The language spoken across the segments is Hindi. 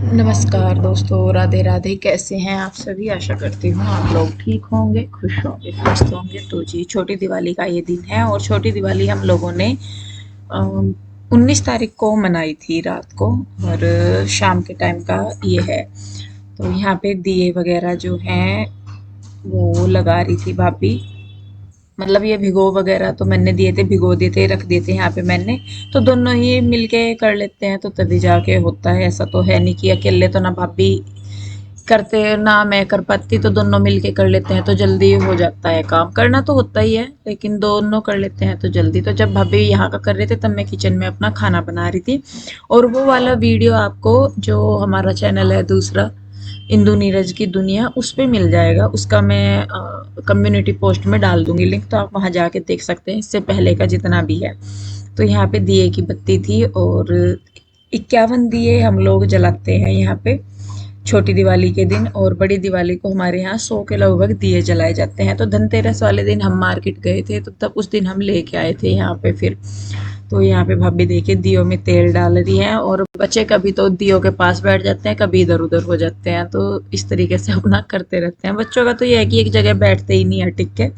नमस्कार दोस्तों, राधे राधे। कैसे हैं आप सभी? आशा करती हूँ आप लोग ठीक होंगे, खुश होंगे, स्वस्थ होंगे। तो जी, छोटी दिवाली का ये दिन है और छोटी दिवाली हम लोगों ने 19 तारीख को मनाई थी रात को। और शाम के टाइम का ये है। तो यहाँ पे दिए वगैरह जो हैं वो लगा रही थी भाभी। मतलब ये भिगो वगैरह तो मैंने दिए थे, भिगो दिए थे, रख दिए थे यहाँ पे मैंने। तो दोनों ही मिलके कर लेते हैं तो तभी जाके होता है। ऐसा तो है नहीं कि अकेले तो ना भाभी करते ना मैं कर पाती, तो दोनों मिलके कर लेते हैं तो जल्दी हो जाता है। काम करना तो होता ही है, लेकिन दोनों कर लेते हैं तो जल्दी। तो जब भाभी यहाँ का कर रहे थे तब मैं किचन में अपना खाना बना रही थी। और वो वाला वीडियो आपको, जो हमारा चैनल है दूसरा, इंदु नीरज की दुनिया, उस पे मिल जाएगा। उसका मैं कम्युनिटी पोस्ट में डाल दूंगी लिंक, तो आप वहाँ जाके देख सकते हैं इससे पहले का जितना भी है। तो यहाँ पे दिए की बत्ती थी और 51 दिए हम लोग जलाते हैं यहाँ पे छोटी दिवाली के दिन। और बड़ी दिवाली को हमारे यहाँ 100 के लगभग दिए जलाए जाते हैं। तो धनतेरस वाले दिन हम मार्केट गए थे, तो तब उस दिन हम लेके आए थे यहाँ पे फिर। तो यहाँ पे भाभी देखिए दियों में तेल डाल रही हैं, और बच्चे कभी तो दियों के पास बैठ जाते हैं, कभी इधर उधर हो जाते हैं। तो इस तरीके से अपना करते रहते हैं। बच्चों का तो ये है कि एक जगह बैठते ही नहीं है टिक के।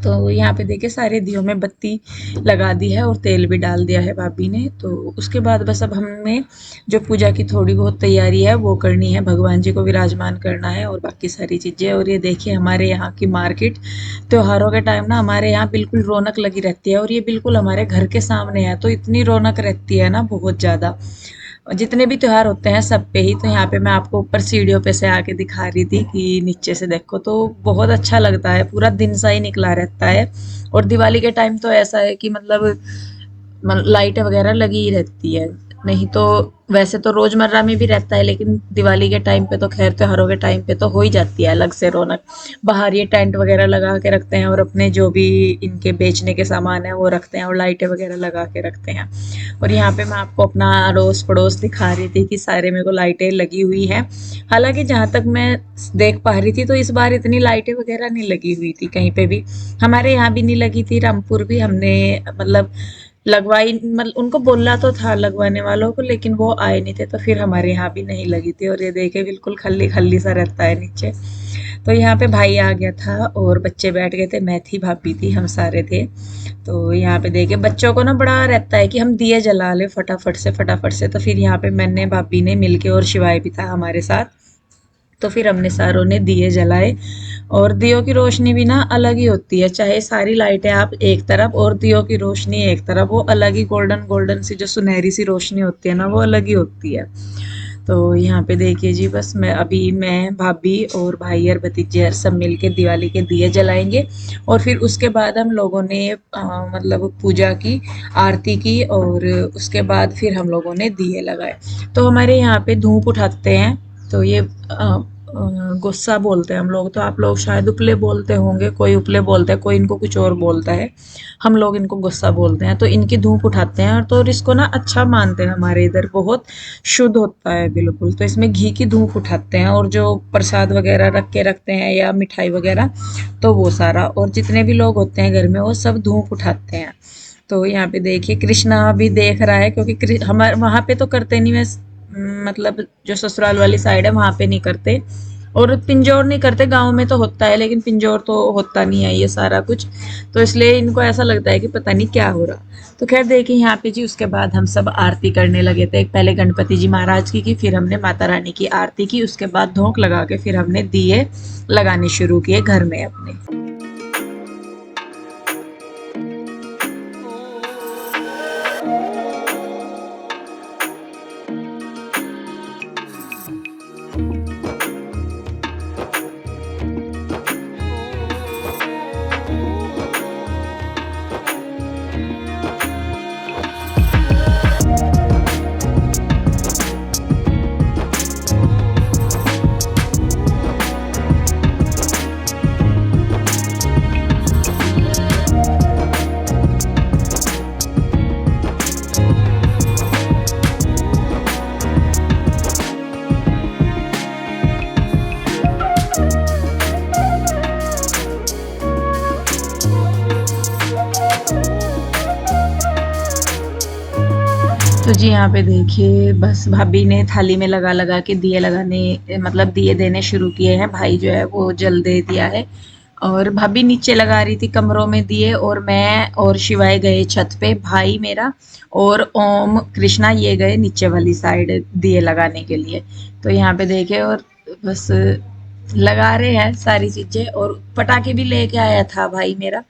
तो यहाँ पे देखिए सारे दियों में बत्ती लगा दी है और तेल भी डाल दिया है भाभी ने। तो उसके बाद बस अब हमें जो पूजा की थोड़ी बहुत तैयारी है वो करनी है, भगवान जी को विराजमान करना है और बाकी सारी चीज़ें। और ये देखिए हमारे यहाँ की मार्केट त्योहारों के टाइम ना हमारे यहाँ बिल्कुल रौनक लगी रहती है। और ये बिल्कुल हमारे घर के सामने है, तो इतनी रौनक रहती है ना, बहुत ज़्यादा। जितने भी त्योहार होते हैं सब पे ही। तो यहाँ पे मैं आपको ऊपर सीढ़ियों पे से आके दिखा रही थी कि नीचे से देखो तो बहुत अच्छा लगता है, पूरा दिन सा ही निकला रहता है। और दिवाली के टाइम तो ऐसा है कि मतलब लाइट वगैरह लगी ही रहती है। नहीं तो वैसे तो रोजमर्रा में भी रहता है, लेकिन दिवाली के टाइम पे तो खैर त्योहारों के टाइम पे तो हो ही जाती है अलग से रौनक। बाहर ये टेंट वगैरह लगा के रखते हैं और अपने जो भी इनके बेचने के सामान है वो रखते हैं और लाइटें वगैरह लगा के रखते हैं। और यहाँ पे मैं आपको अपना अड़ोस पड़ोस दिखा रही थी कि सारे मेरे को लाइटें लगी हुई हैं। हालांकि जहाँ तक मैं देख पा रही थी तो इस बार इतनी लाइटें वगैरह नहीं लगी हुई थी कहीं पे भी। हमारे यहाँ भी नहीं लगी थी, रामपुर भी हमने मतलब लगवाई, मतलब उनको बोलना तो था लगवाने वालों को, लेकिन वो आए नहीं थे। तो फिर हमारे यहाँ भी नहीं लगी थी। और ये देखे बिल्कुल खल्ली खल्ली सा रहता है नीचे। तो यहाँ पे भाई आ गया था और बच्चे बैठ गए थे, मैं थी, भाभी थी, हम सारे थे। तो यहाँ पे देखे बच्चों को ना बड़ा रहता है कि हम दिए जला ले फटाफट से फटाफट से। तो फिर यहाँ पे मैंने भाभी ने मिलके, और शिवाय भी था हमारे साथ, तो फिर हमने सारों ने दिए जलाए। और दियों की रोशनी भी ना अलग ही होती है, चाहे सारी लाइटें आप एक तरफ और दियों की रोशनी एक तरफ, वो अलग ही गोल्डन गोल्डन सी जो सुनहरी सी रोशनी होती है ना, वो अलग ही होती है। तो यहाँ पे देखिए जी, बस मैं भाभी और भाई और भतीजे सब मिलके दिवाली के दिए जलाएंगे। और फिर उसके बाद हम लोगों ने मतलब पूजा की, आरती की, और उसके बाद फिर हम लोगों ने दिए लगाए। तो हमारे यहाँ पे धूप उठाते हैं, तो ये गुस्सा बोलते हैं हम लोग। तो आप लोग शायद उपले बोलते होंगे, कोई उपले बोलता है, कोई इनको कुछ और बोलता है। हम लोग इनको गुस्सा बोलते हैं। तो इनकी धूप उठाते हैं, और तो इसको ना अच्छा मानते हैं हमारे इधर, बहुत शुद्ध होता है बिल्कुल। तो इसमें घी की धूप उठाते हैं, और जो प्रसाद वगैरह रख के रखते हैं या मिठाई वगैरह, तो वो सारा, और जितने भी लोग होते हैं घर में वो सब धूप उठाते हैं। तो यहाँ पे देखिए कृष्णा भी देख रहा है, क्योंकि हमारे वहाँ पे तो करते नहीं, मैं मतलब जो ससुराल वाली साइड है वहाँ पे नहीं करते। और पिंजौर नहीं करते, गाँव में तो होता है, लेकिन पिंजौर तो होता नहीं है ये सारा कुछ। तो इसलिए इनको ऐसा लगता है कि पता नहीं क्या हो रहा। तो खैर देखिए यहाँ पे जी, उसके बाद हम सब आरती करने लगे थे। पहले गणपति जी महाराज की फिर हमने माता रानी की आरती की। उसके बाद धोख लगा के फिर हमने दिए लगाने शुरू किए घर में अपने। जी यहाँ पे देखिए बस भाभी ने थाली में लगा लगा के दिए लगाने मतलब दिए देने शुरू किए हैं। भाई जो है वो जल दे दिया है और भाभी नीचे लगा रही थी कमरों में दिए और मैं और शिवाय गए छत पे। भाई मेरा और ओम कृष्णा ये गए नीचे वाली साइड दिए लगाने के लिए। तो यहाँ पे देखे और बस लगा रहे हैं सारी चीजें और पटाखे भी लेके आया था भाई मेरा।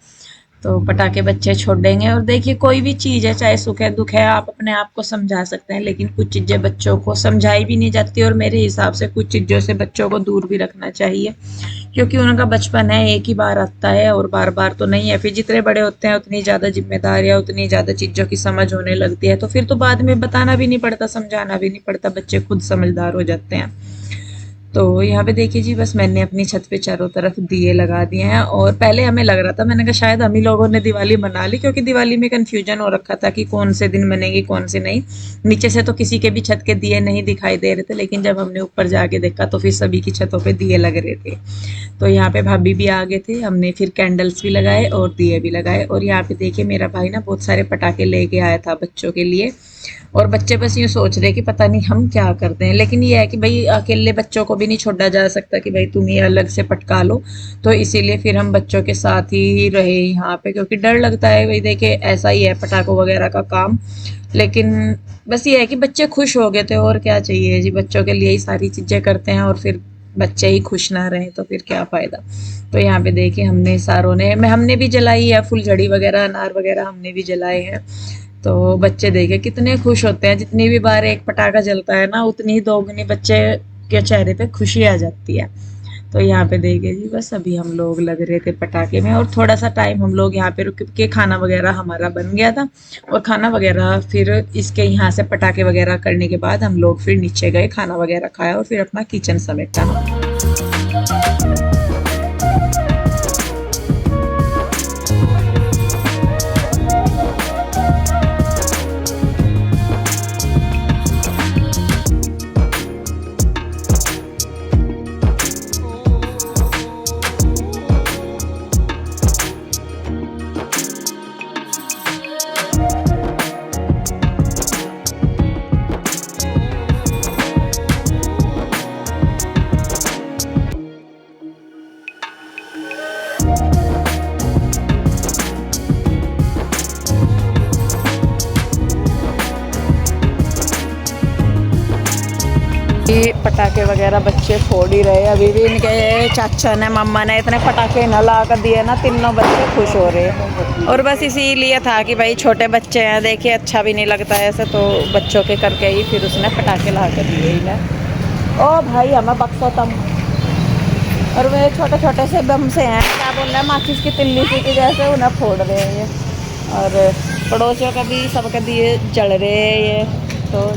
तो पटाखे बच्चे छोड़ेंगे और देखिए कोई भी चीज़ है चाहे सुख है दुख है आप अपने आप को समझा सकते हैं, लेकिन कुछ चीज़ें बच्चों को समझाई भी नहीं जाती और मेरे हिसाब से कुछ चीज़ों से बच्चों को दूर भी रखना चाहिए क्योंकि उनका बचपन है, एक ही बार आता है और बार बार तो नहीं है। फिर जितने बड़े होते हैं उतनी ज़्यादा जिम्मेदारियाँ उतनी ज़्यादा चीज़ों की समझ होने लगती है तो फिर तो बाद में बताना भी नहीं पड़ता समझाना भी नहीं पड़ता, बच्चे खुद समझदार हो जाते हैं। तो यहाँ पे देखिए जी बस मैंने अपनी छत पे चारों तरफ दिए लगा दिए हैं और पहले हमें लग रहा था, मैंने कहा शायद हम ही लोगों ने दिवाली मना ली क्योंकि दिवाली में कन्फ्यूजन हो रखा था कि कौन से दिन मनेगी कौन से नहीं। नीचे से तो किसी के भी छत के दिए नहीं दिखाई दे रहे थे लेकिन जब हमने ऊपर जाके देखा तो फिर सभी की छतों पे दिए लग रहे थे। तो यहाँ पे भाभी भी आ गए थे, हमने फिर कैंडल्स भी लगाए और दिए भी लगाए और यहाँ पे देखिए मेरा भाई ना बहुत सारे पटाखे लेके आया था बच्चों के लिए और बच्चे बस यूँ सोच रहे कि पता नहीं हम क्या करते हैं, लेकिन ये है कि भाई अकेले बच्चों को भी नहीं छोड़ा जा सकता कि भाई तुम ये अलग से पटका लो। तो इसीलिए फिर हम बच्चों के साथ ही रहे यहाँ पे क्योंकि डर लगता है, भाई देखिए ऐसा ही है पटाखों वगैरह का काम। लेकिन बस ये है कि बच्चे खुश हो गए थे और क्या चाहिए जी, बच्चों के लिए ही सारी चीज़ें करते हैं और फिर बच्चे ही खुश ना रहें तो फिर क्या फ़ायदा। तो यहाँ पे देखिए हमने सारों ने हमने भी जलाई है फुलझड़ी वगैरह अनार वगैरह हमने भी जलाए हैं। तो बच्चे देखे कितने खुश होते हैं, जितनी भी बार एक पटाखा जलता है ना उतनी ही दोगुनी बच्चे के चेहरे पे खुशी आ जाती है। तो यहाँ पे देखे जी बस अभी हम लोग लग रहे थे पटाखे में और थोड़ा सा टाइम हम लोग यहाँ पे रुक के खाना वगैरह हमारा बन गया था और खाना वगैरह फिर इसके यहाँ से पटाखे वगैरह करने के बाद हम लोग फिर नीचे गए खाना वगैरह खाया और फिर अपना किचन समेटा। ये पटाखे वगैरह बच्चे फोड़ ही रहे, अभी भी इनके चाचा ने मम्मा ने इतने पटाखे न ला कर दिए ना, तीनों बच्चे खुश हो रहे हैं। और बस इसीलिए था कि भाई छोटे बच्चे हैं देखिए अच्छा भी नहीं लगता है ऐसे, तो बच्चों के करके ही फिर उसने पटाखे ला कर दिए ही ना। ओ भाई हमें बक्सो तम, और वे छोटे छोटे से बम से हैं, क्या बोल रहे हैं माचिस की तिल्ली सी की जैसे उन्हें फोड़ रहे हैं ये, और पड़ोसियों का भी सबके दिए जल रहे हैं ये। तो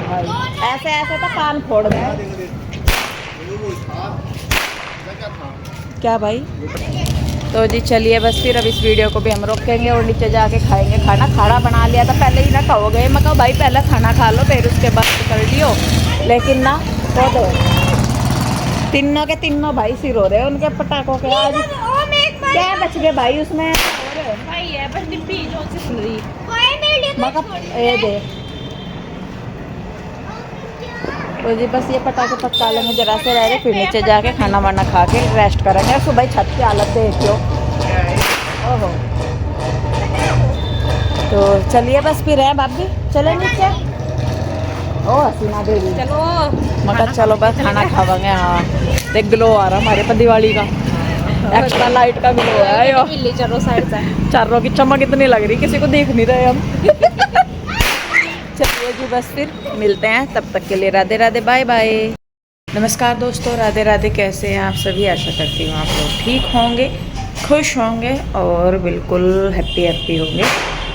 भाई ऐसे ऐसे तो कान फोड़ गए क्या भाई। तो जी चलिए बस फिर अब इस वीडियो को भी हम रोकेंगे और नीचे जाके खाएंगे खाना। खाना बना लिया था पहले ही ना खाओगे, मैं कहा भाई पहले खाना खा लो फिर उसके बाद कर लियो, लेकिन ना तो दो तीनों के तीनों भाई सिर हो रहे हैं उनके पटाखों के। आज क्या बच गए भाई उसमें भाई है बस डिब्बी जो से सुन रही ये दे। तो जी बस ये पटाखे पटका लेंगे जरा से रह रहे, फिर नीचे जाके खाना वाना खा के रेस्ट करेंगे। सुबह छत की हालत देख लो, ओहो। तो चलिए बस फिर है भाभी चले नीचे। ओ हसीना देवी चलो मगर चलो बस खाना खावांगे। हाँ देख ग्लो आ रहा हमारे पर दिवाली का, एक्स्ट्रा लाइट का ग्लो है यो। चलो साइड से चारों की चमक इतनी लग रही किसी को देख नहीं रहे हम। चलिए जी बस फिर मिलते हैं, तब तक के लिए राधे राधे बाय बाय। नमस्कार दोस्तों, राधे राधे। कैसे हैं आप सभी? आशा करती हूँ आप लोग ठीक होंगे, खुश होंगे और बिल्कुल हैप्पी होंगे।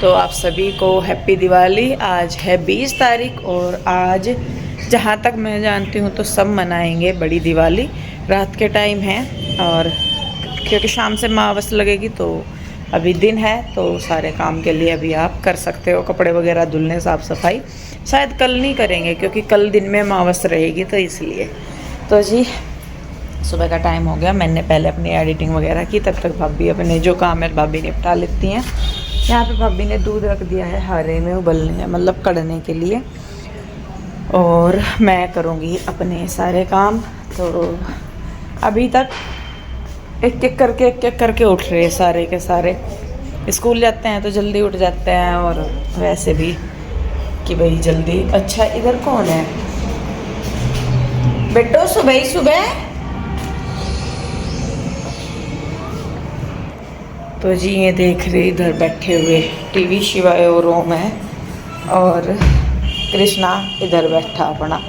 तो आप सभी को हैप्पी दिवाली। आज है 20 तारीख और आज जहाँ तक मैं जानती हूँ तो सब मनाएंगे बड़ी दिवाली। रात के टाइम है और क्योंकि शाम से अमावस लगेगी तो अभी दिन है, तो सारे काम के लिए अभी आप कर सकते हो, कपड़े वगैरह धुलने साफ़ सफाई शायद कल नहीं करेंगे क्योंकि कल दिन में अमावस रहेगी तो इसलिए। तो जी सुबह का टाइम हो गया, मैंने पहले अपनी एडिटिंग वगैरह की, तब तक भाभी अपने जो काम है भाभी निपटा लेती हैं। यहाँ पे भाभी ने दूध रख दिया है हारे में उबलने, मतलब कढ़ने के लिए, और मैं करूँगी अपने सारे काम। तो अभी तक एक एक करके उठ रहे हैं सारे के सारे। स्कूल जाते हैं तो जल्दी उठ जाते हैं, और वैसे भी कि भाई जल्दी। अच्छा, इधर कौन है बेटो? सुबह ही सुबह। तो जी ये देख रहे इधर बैठे हुए टीवी शिवा और रोम है, और कृष्णा इधर बैठा अपना,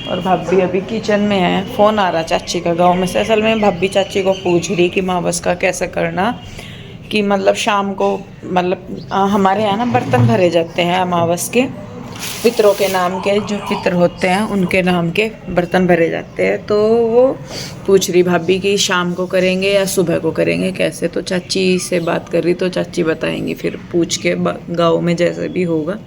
और भाभी अभी किचन में है। फ़ोन आ रहा चाची का गांव में से। असल में भाभी चाची को पूछ रही कि मावस का कैसे करना, कि मतलब शाम को, मतलब हमारे यहाँ ना बर्तन भरे जाते हैं अमावस के, पितरों के नाम के, जो पितर होते हैं उनके नाम के बर्तन भरे जाते हैं। तो वो पूछ रही भाभी कि शाम को करेंगे या सुबह को करेंगे, कैसे। तो चाची से बात कर रही, तो चाची बताएंगी फिर पूछ के, गाँव में जैसे भी होगा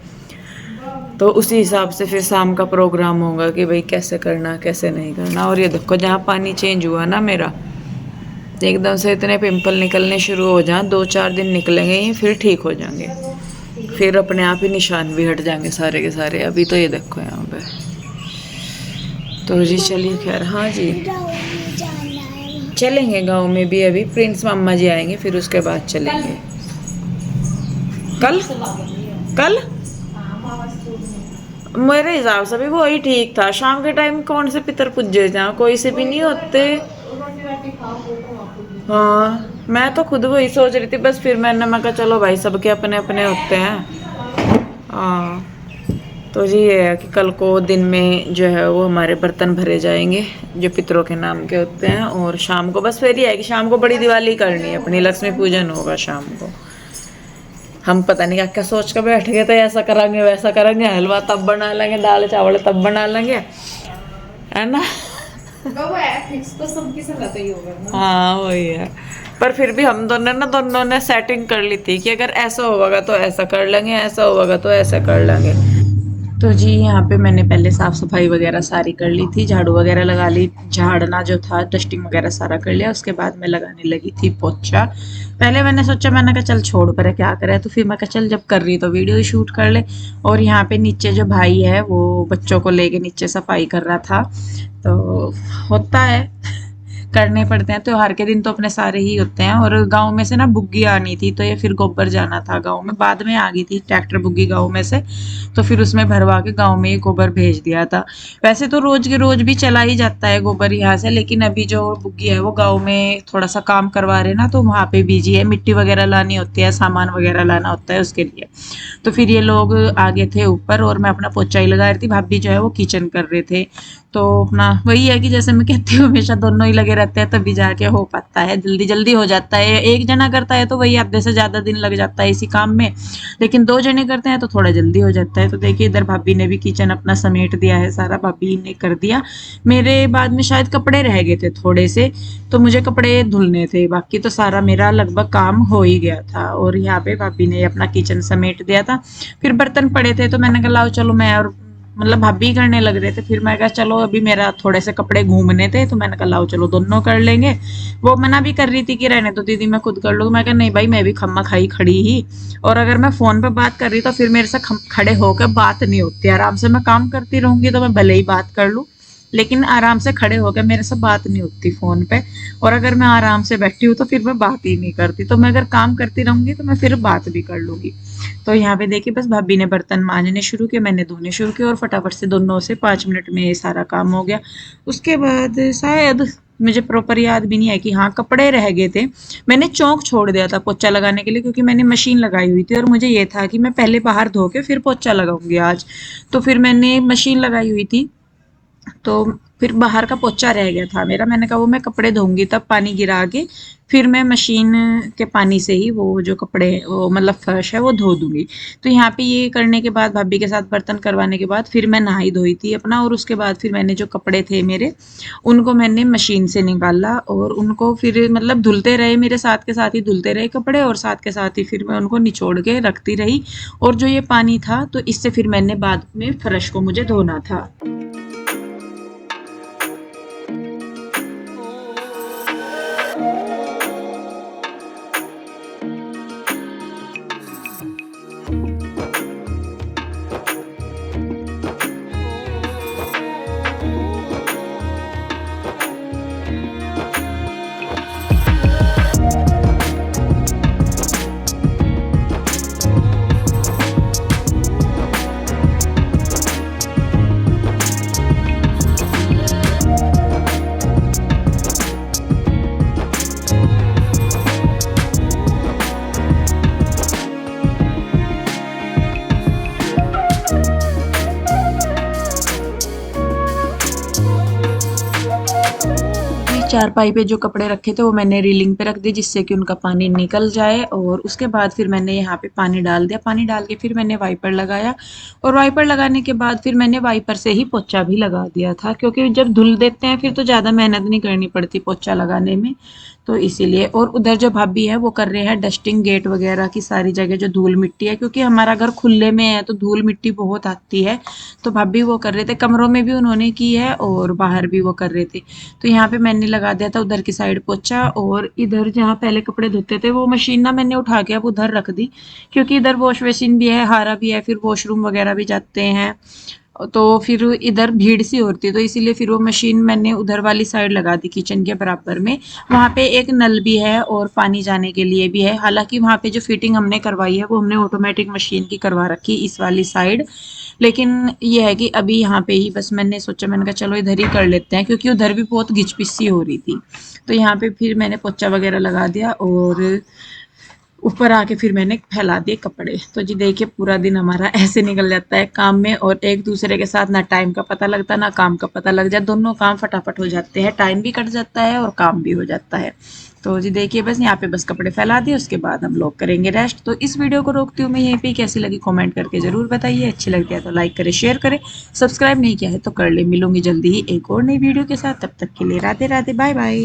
तो उसी हिसाब से फिर शाम का प्रोग्राम होगा कि भाई कैसे करना कैसे नहीं करना। और ये देखो जहाँ पानी चेंज हुआ ना मेरा, एकदम से इतने पिंपल निकलने शुरू हो जाए, 2-4 दिन निकलेंगे ही, फिर ठीक हो जाएंगे, फिर अपने आप ही निशान भी हट जाएंगे सारे के सारे। अभी तो ये देखो यहाँ पे। तो जी चलिए, खैर हाँ जी चलेंगे गांव में भी। अभी प्रिंस मामा जी आएंगे, फिर उसके बाद चलेंगे। कल कल मेरे हिसाब से भी वही ठीक था। शाम के टाइम कौन से पितर पुज्जे जहाँ, कोई से भी नहीं होते। हाँ, मैं तो खुद वही सोच रही थी, बस फिर मैं कहा चलो भाई सबके अपने अपने होते हैं। हाँ, तो जी ये है कि कल को दिन में जो है वो हमारे बर्तन भरे जाएंगे जो पितरों के नाम के होते हैं, और शाम को बस फिर ये है कि शाम को बड़ी दिवाली करनी है अपनी, लक्ष्मी पूजन होगा शाम को। हम पता नहीं क्या क्या सोच कर बैठ गए थे, ऐसा करेंगे वैसा करेंगे, हलवा तब बना लेंगे, दाल चावल तब बना लेंगे, है ना। वो है फिक्स, तो सबकी सलाह ही होगा। हाँ वही है, पर फिर भी हम दोनों ने सेटिंग कर ली थी कि अगर ऐसा होगा तो ऐसा कर लेंगे, ऐसा होगा तो ऐसा कर लेंगे। तो जी यहाँ पे मैंने पहले साफ़ सफाई वगैरह सारी कर ली थी, झाड़ू वगैरह लगा ली, झाड़ना जो था डस्टिंग वगैरह सारा कर लिया। उसके बाद मैं लगाने लगी थी पोछा। पहले मैंने सोचा, मैंने कहा चल छोड़ पर क्या करे, तो फिर मैं कहा चल जब कर रही तो वीडियो ही शूट कर ले। और यहाँ पे नीचे जो भाई है वो बच्चों को लेके नीचे सफाई कर रहा था। तो होता है, करने पड़ते हैं, त्योहार के दिन तो अपने सारे ही होते हैं। और गांव में से ना बुग्गी आनी थी, तो ये फिर गोबर जाना था गांव में, बाद में आ गई थी ट्रैक्टर बुग्गी गांव में से, तो फिर उसमें भरवा के गांव में ही गोबर भेज दिया था। वैसे तो रोज के रोज भी चला ही जाता है गोबर यहाँ से, लेकिन अभी जो बुग्गी है वो गाँव में थोड़ा सा काम करवा रहे ना, तो वहाँ पे बिजी है, मिट्टी वगैरह लानी होती है, सामान वगैरह लाना होता है उसके लिए। तो फिर ये लोग आगे थे ऊपर, और मैं अपना पोछा ही लगा रही थी, भाभी जो है वो किचन कर रहे थे। तो अपना वही है कि जैसे मैं कहती हूँ हमेशा दोनों ही लगे रहते हैं तभी जाके हो पाता है, जल्दी जल्दी हो जाता है। एक जना करता है तो वही आधे से ज़्यादा दिन लग जाता है इसी काम में, लेकिन 2 जने करते हैं तो थोड़ा जल्दी हो जाता है। तो देखिए इधर भाभी ने भी किचन अपना समेट दिया है सारा, भाभी ने कर दिया। मेरे बाद में शायद कपड़े रह गए थे थोड़े से, तो मुझे कपड़े धुलने थे, बाकी तो सारा मेरा लगभग काम हो ही गया था। और यहाँ पे भाभी ने अपना किचन समेट दिया था। फिर बर्तन पड़े थे तो मैंने कहा लाओ चलो, मैं और मतलब भाभी करने लग रहे थे, फिर मैं कहा चलो अभी मेरा थोड़े से कपड़े घूमने थे, तो मैंने कहा लाओ चलो दोनों कर लेंगे। वो मना भी कर रही थी कि रहने तो दीदी मैं खुद कर लूँ, मैं कहा नहीं भाई मैं भी खम्मा खाई खड़ी ही, और अगर मैं फोन पे बात कर रही तो फिर मेरे से खड़े होकर बात नहीं होती। आराम से मैं काम करती रहूंगी तो मैं भले ही बात कर लूँ, लेकिन आराम से खड़े होकर मेरे से बात नहीं होती फोन पे। और अगर मैं आराम से बैठी हूँ तो फिर मैं बात ही नहीं करती, तो मैं अगर काम करती रहूंगी तो मैं फिर बात भी कर लूंगी। तो यहाँ पे देखिए बस भाभी ने बर्तन मांजने शुरू किए, मैंने धोने शुरू किए, और फटाफट से दोनों से 5 मिनट में ये सारा काम हो गया। उसके बाद शायद मुझे प्रॉपर याद भी नहीं है कि हाँ कपड़े रह गए थे। मैंने चौक छोड़ दिया था पोछा लगाने के लिए, क्योंकि मैंने मशीन लगाई हुई थी और मुझे ये था कि मैं पहले बाहर धो के फिर पोछा लगाऊंगी आज। तो फिर मैंने मशीन लगाई हुई थी, तो फिर बाहर का पोछा रह गया था मेरा, मैंने कहा वो मैं कपड़े धोऊंगी तब पानी गिरा के फिर मैं मशीन के पानी से ही वो जो कपड़े वो मतलब फर्श है वो धो दूंगी। तो यहाँ पे ये करने के बाद भाभी के साथ बर्तन करवाने के बाद फिर मैं नहाई धोई थी अपना, और उसके बाद फिर मैंने जो कपड़े थे मेरे उनको मैंने मशीन से निकाला, और उनको फिर मतलब धुलते रहे, मेरे साथ के साथ ही धुलते रहे कपड़े, और साथ के साथ ही फिर मैं उनको निचोड़ के रखती रही। और जो ये पानी था तो इससे फिर मैंने बाद में फर्श को मुझे धोना था। चारपाई पे जो कपड़े रखे थे वो मैंने रीलिंग पे रख दिए जिससे कि उनका पानी निकल जाए। और उसके बाद फिर मैंने यहाँ पे पानी डाल दिया, पानी डाल के फिर मैंने वाइपर लगाया और वाइपर लगाने के बाद फिर मैंने वाइपर से ही पोछा भी लगा दिया था, क्योंकि जब धुल देते हैं फिर तो ज़्यादा मेहनत नहीं करनी पड़ती पोछा लगाने में, तो इसीलिए। और उधर जो भाभी है वो कर रहे हैं डस्टिंग गेट वगैरह की सारी जगह जो धूल मिट्टी है, क्योंकि हमारा घर खुले में है तो धूल मिट्टी बहुत आती है। तो भाभी वो कर रहे थे, कमरों में भी उन्होंने की है और बाहर भी वो कर रहे थे। तो यहाँ पे मैंने लगा दिया था उधर की साइड पोछा, और इधर जहाँ पहले कपड़े धोते थे वो मशीन ना मैंने उठा के अब उधर रख दी, क्योंकि इधर वॉश बेसिन भी है, हारा भी है, फिर वॉशरूम वगैरह भी जाते हैं, तो फिर इधर भीड़ सी होती है, तो इसीलिए फिर वो मशीन मैंने उधर वाली साइड लगा दी किचन के बराबर में। वहाँ पे एक नल भी है और पानी जाने के लिए भी है। हालांकि वहाँ पे जो फिटिंग हमने करवाई है वो हमने ऑटोमेटिक मशीन की करवा रखी इस वाली साइड, लेकिन ये है कि अभी यहाँ पे ही बस मैंने सोचा, मैंने कहा चलो इधर ही कर लेते हैं, क्योंकि उधर भी बहुत घिचपिच सी हो रही थी। तो यहाँ पे फिर मैंने पोछा वगैरह लगा दिया और ऊपर आके फिर मैंने फैला दिए कपड़े। तो जी देखिए पूरा दिन हमारा ऐसे निकल जाता है काम में, और एक दूसरे के साथ ना टाइम का पता लगता ना काम का पता लग जाए, दोनों काम फटाफट हो जाते हैं, टाइम भी कट जाता है और काम भी हो जाता है। तो जी देखिए बस यहाँ पे बस कपड़े फैला दिए, उसके बाद हम लोग करेंगे रेस्ट। तो इस वीडियो को रोकती हूँ मैं यहीं पे, कैसी लगी कमेंट करके ज़रूर बताइए, अच्छी लगती है तो लाइक करें, शेयर करें, सब्सक्राइब नहीं किया है तो कर ले। मिलूंगी जल्दी ही एक और नई वीडियो के साथ, तब तक के लिए राधे राधे, बाय बाय।